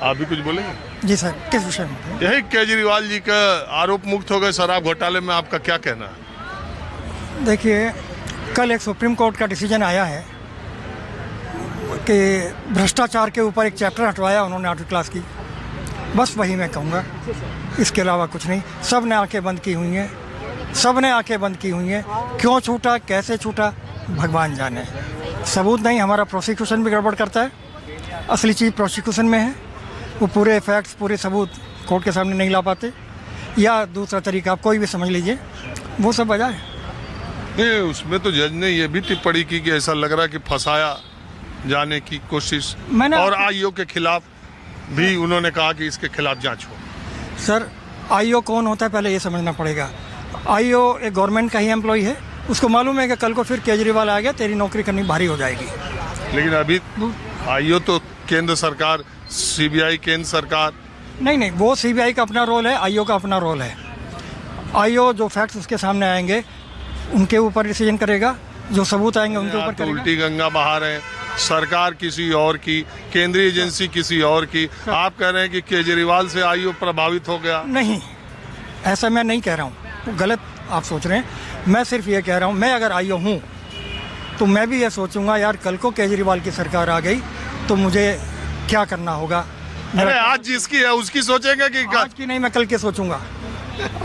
आप भी कुछ बोलेंगे? जी सर, किस विषय में? यही केजरीवाल जी का आरोप मुक्त हो गए शराब घोटाले में, आपका क्या कहना है? देखिए, कल एक सुप्रीम कोर्ट का डिसीजन आया है कि भ्रष्टाचार के ऊपर एक चैप्टर हटवाया उन्होंने 8वीं क्लास की। बस वही मैं कहूँगा, इसके अलावा कुछ नहीं। सब ने आंखें बंद की हुई हैं, सब ने आंखें बंद की हुई हैं। क्यों छूटा, कैसे छूटा, भगवान जाने। सबूत नहीं, हमारा प्रोसिक्यूशन भी गड़बड़ करता है। असली चीज़ प्रोसिक्यूशन में है, वो पूरे फैक्ट्स, पूरे सबूत कोर्ट के सामने नहीं ला पाते, या दूसरा तरीका आप कोई भी समझ लीजिए, वो सब वजह है। नहीं, उसमें तो जज ने ये भी टिप्पणी की कि ऐसा लग रहा है कि फंसाया जाने की कोशिश, और आईओ के खिलाफ भी उन्होंने कहा कि इसके खिलाफ जांच हो। सर, आईओ कौन होता है पहले ये समझना पड़ेगा। आईओ एक गवर्नमेंट का ही एम्प्लॉय है, उसको मालूम है कि कल को फिर केजरीवाल आ गया, तेरी नौकरी करनी भारी हो जाएगी। लेकिन अभी आईओ तो केंद्र सरकार, सीबीआई केंद्र सरकार। नहीं, वो सीबीआई का अपना रोल है, आईओ का अपना रोल है। आईओ जो फैक्ट्स उसके सामने आएंगे उनके ऊपर डिसीजन करेगा, जो सबूत आएंगे उनके ऊपर करेगा। उल्टी गंगा बहा रहे हैं, सरकार किसी और की, केंद्रीय एजेंसी किसी और की। आप कह रहे हैं कि केजरीवाल से आईओ प्रभावित हो गया। नहीं, ऐसा मैं नहीं कह रहा हूँ, गलत आप सोच रहे हैं। मैं सिर्फ ये कह रहा हूँ, मैं अगर आईओ हूँ तो मैं भी ये सोचूंगा, यार कल को केजरीवाल की सरकार आ गई तो मुझे क्या करना होगा। अरे आज जिसकी है उसकी सोचेंगे कि आज की नहीं, मैं कल के सोचूंगा।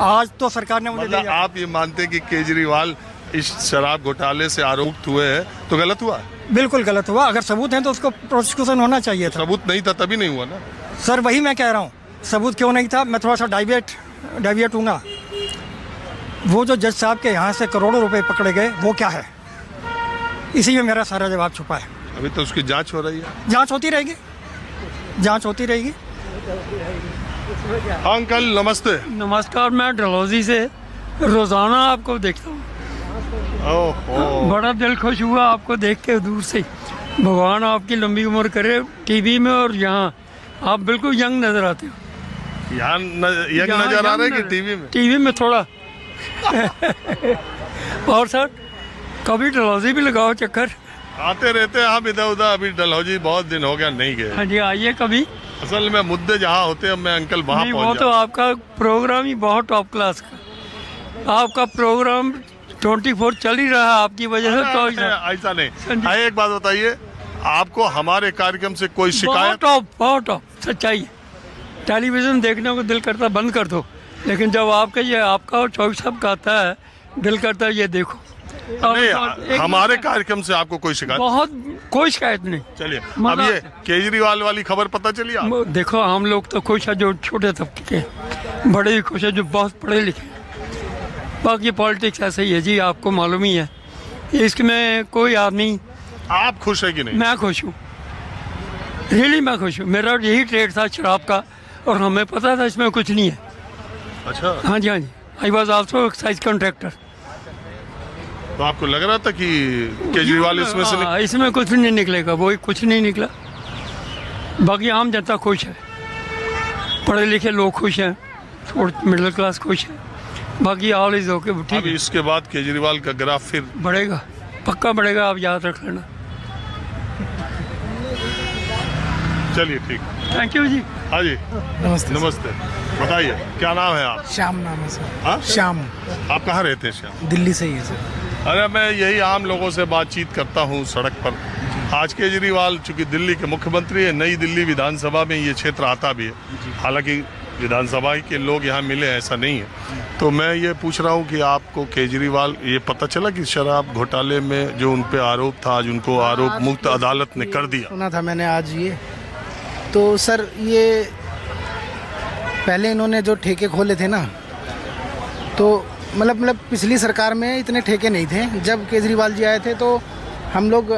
आज तो सरकार ने मुझे मतलब आप ये मानते हैं कि केजरीवाल इस शराब घोटाले से आरोपित हुए हैं तो गलत हुआ? बिल्कुल गलत हुआ। अगर सबूत है तो उसको प्रोसिक्यूशन होना चाहिए था। सबूत नहीं था तभी नहीं हुआ ना सर, वही मैं कह रहा हूँ, सबूत क्यों नहीं था। मैं थोड़ा सा डाइविएट हूँगा। वो जो जज साहब के यहाँ से करोड़ों रुपए पकड़े गए, वो क्या है, इसी में मेरा सारा जवाब छुपा है। अभी तो उसकी जांच हो रही है। जांच होती रहेगी, जांच होती रहेगी। हाँ अंकल, नमस्ते। नमस्कार, मैं डलहौजी से रोज़ाना आपको देखता हूँ। बड़ा दिल खुश हुआ आपको देख के दूर से। भगवान आपकी लंबी उम्र करे। टीवी में और यहाँ आप बिल्कुल यंग नज़र आते हो। यहाँ यंग नज़र आ रहे हैं कि टीवी में? टीवी में थोड़ा। और सर, कभी डलहौजी भी लगाओ चक्कर। आते रहते हैं हम इधर उधर, अभी डलहौजी बहुत दिन हो गया नहीं गए। हाँ जी, आइए कभी। असल में मुद्दे जहाँ होते हैं मैं अंकल वहाँ पहुँच वो तो आपका प्रोग्राम ही बहुत टॉप क्लास का। आपका प्रोग्राम 24 चल ही रहा है आपकी वजह से। तो ऐसा नहीं। आइए एक बात बताइए, आपको हमारे कार्यक्रम से कोई शिकायत? बहुत टॉप सच्चाई। टेलीविजन देखने को दिल करता बंद कर दो, लेकिन जब आपका ये आपका और चौबीस साहब का आता है, दिल करता है ये देखो। नहीं, हमारे कार्यक्रम से आपको कोई शिकायत? बहुत, कोई शिकायत नहीं। चलिए, अब ये केजरीवाल वाली खबर पता चली आप? देखो, हम लोग तो खुश है जो छोटे तबके के, बड़े भी खुश है जो बहुत पढ़े लिखे। बाकी पॉलिटिक्स ऐसे ही है जी, आपको मालूम ही है। इसमें कोई आदमी। आप खुश है कि नहीं? मैं खुश हूँ, रियली मैं खुश हूँ। मेरा यही ट्रेड था शराब का, और हमें पता था इसमें कुछ नहीं है। अच्छा। हाँ जी, हाँ जी। I was also excise contractor. तो आपको लग रहा था कि केजरीवाल इसमें से इसमें कुछ नहीं निकलेगा, वो कुछ नहीं निकला। बाकी आम जनता खुश है, पढ़े लिखे लोग खुश हैं, और मिडिल क्लास खुश है। बाकी ऑल इज ओके। ठीक है, इसके बाद केजरीवाल का ग्राफ फिर बढ़ेगा, पक्का बढ़ेगा, आप याद रख लेना। चलिए ठीक, थैंक यू जी। हाँ जी, नमस्ते। नमस्ते। बताइए क्या नाम है आप? श्याम नाम है सर। हाँ? श्याम। आप कहाँ रहते हैं? श्याम, दिल्ली से ही है सर। अरे मैं यही आम लोगों से बातचीत करता हूँ सड़क पर। आज केजरीवाल चूंकि दिल्ली के मुख्यमंत्री है, नई दिल्ली विधानसभा में ये क्षेत्र आता भी है, हालांकि विधानसभा के लोग यहाँ मिले ऐसा नहीं है। तो मैं ये पूछ रहा हूँ कि आपको केजरीवाल, ये पता चला कि शराब घोटाले में जो उन पे आरोप था, आज उनको आरोप मुक्त अदालत ने कर दिया? सुना था मैंने आज ये। तो सर, ये पहले इन्होंने जो ठेके खोले थे ना, तो मतलब पिछली सरकार में इतने ठेके नहीं थे। जब केजरीवाल जी आए थे तो हम लोग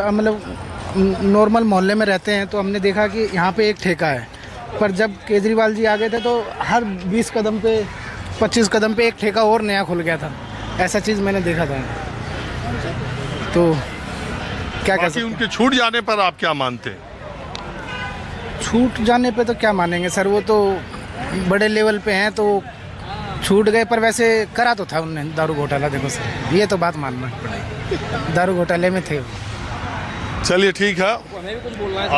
नॉर्मल मोहल्ले में रहते हैं, तो हमने देखा कि यहाँ पे एक ठेका है। पर जब केजरीवाल जी आ गए थे तो हर 20 कदम पे 25 कदम पे एक ठेका और नया खुल गया था। ऐसा चीज़ मैंने देखा था। तो क्या कह सकते हैं? उनके छूट जाने पर आप क्या मानते हैं? छूट जाने पे तो क्या मानेंगे सर, वो तो बड़े लेवल पे हैं, तो छूट गए। पर वैसे करा तो था उनने दारू घोटाला। देखो सर, ये तो बात मानना पड़ेगी, दारू घोटाले में थे। चलिए ठीक है। हमें भी कुछ बोलना है।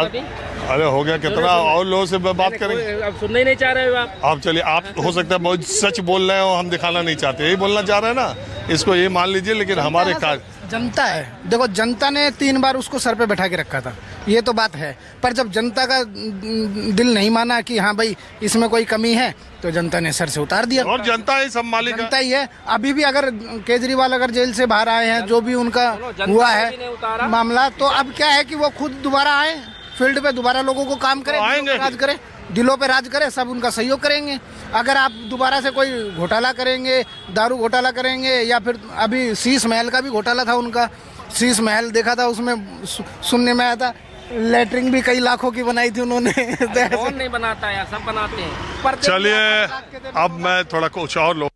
अरे हो गया कितना, और लोगों से बात करेंगे। अब सुनना ही नहीं चाह रहे हो आप। चलिए, आप हो सकता है बहुत सच बोल रहे हो, हम दिखाना नहीं चाहते, यही बोलना चाह रहे हैं ना, इसको ये मान लीजिए। लेकिन हमारे कार्य, जनता है, देखो जनता ने 3 बार उसको सर पे बैठा के रखा था, ये तो बात है। पर जब जनता का दिल नहीं माना कि हाँ भाई इसमें कोई कमी है, तो जनता ने सर से उतार दिया। और जनता ही सब मालिक जनता ही है। अभी भी अगर केजरीवाल अगर जेल से बाहर आए हैं, जो भी उनका हुआ है मामला, तो अब क्या है कि वो खुद दोबारा आए फील्ड पे, दोबारा लोगों को काम करे, राज करे, दिलों पे राज करे, सब उनका सहयोग करेंगे। अगर आप दोबारा से कोई घोटाला करेंगे, दारू घोटाला करेंगे, या फिर अभी शीश महल का भी घोटाला था उनका, शीश महल देखा था, उसमें सुनने में आया था लेटरिंग भी कई लाखों की बनाई थी उन्होंने। कौन नहीं बनाता यार, सब बनाते हैं। चलिए, अब मैं थोड़ा कुछ और लोग